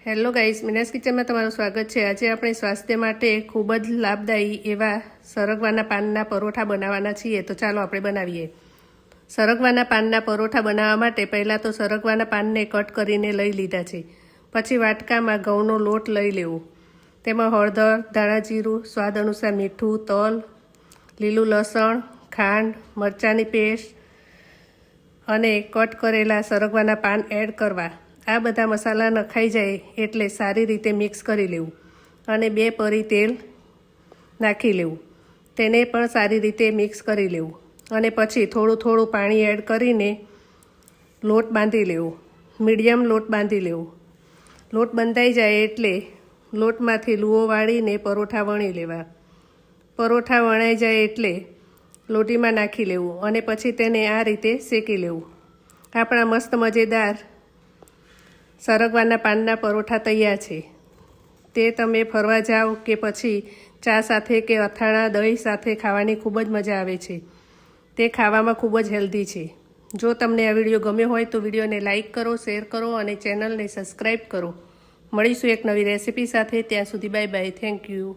Hello guys, Meena's કિચનમાં તમારું સ્વાગત છે। આજે આપણે સ્વાસ્થ્ય માટે ખૂબ જ લાભદાયી એવા સરગવાના પાનના પરોઠા બનાવવાના છીએ। તો ચાલો આપણે બનાવીએ। સરગવાના પાનના પરોઠા બનાવવા માટે પહેલાં તો સરગવાના પાનને કટ કરીને લઈ લીધા છે। પછી વાટકામાં ઘઉંનો લોટ લઈ લેવો, તેમાં હળદર, ધાણા જીરું, સ્વાદ અનુસાર મીઠું, તલ, લીલું લસણ, ખાંડ, મરચાંની પેસ્ટ અને કટ કરેલા સરગવાના પાન એડ કરવા। આ બધા મસાલા નખાઈ જાય એટલે સારી રીતે મિક્સ કરી લેવું અને 2 પરી તેલ નાખી લેવું, તેને પણ સારી રીતે મિક્સ કરી લેવું અને પછી થોડું થોડું પાણી એડ કરીને લોટ બાંધી લેવો, મીડિયમ લોટ બાંધી લેવો। લોટ બંધાઈ જાય એટલે લોટમાંથી લૂવો વાળીને પરોઠા વણી લેવા। પરોઠા વણાઈ જાય એટલે લોટીમાં નાખી લેવું અને પછી તેને આ રીતે શેકી લેવું। આપણા મસ્ત મજેદાર સરગવાના પાનના પરોઠા તૈયાર છે। તે તમે ફરવા જાઓ કે પછી ચા સાથે કે અથાણા દહીં સાથે ખાવાની ખૂબ જ મજા આવે છે। તે ખાવામાં ખૂબ જ હેલ્ધી છે। જો તમને આ વિડીયો ગમ્યો હોય તો વિડીયોને લાઇક કરો, શેર કરો અને ચેનલને સબસ્ક્રાઈબ કરો। મળીશું એક નવી રેસિપી સાથે। ત્યાં સુધી બાય બાય, થેન્ક યુ।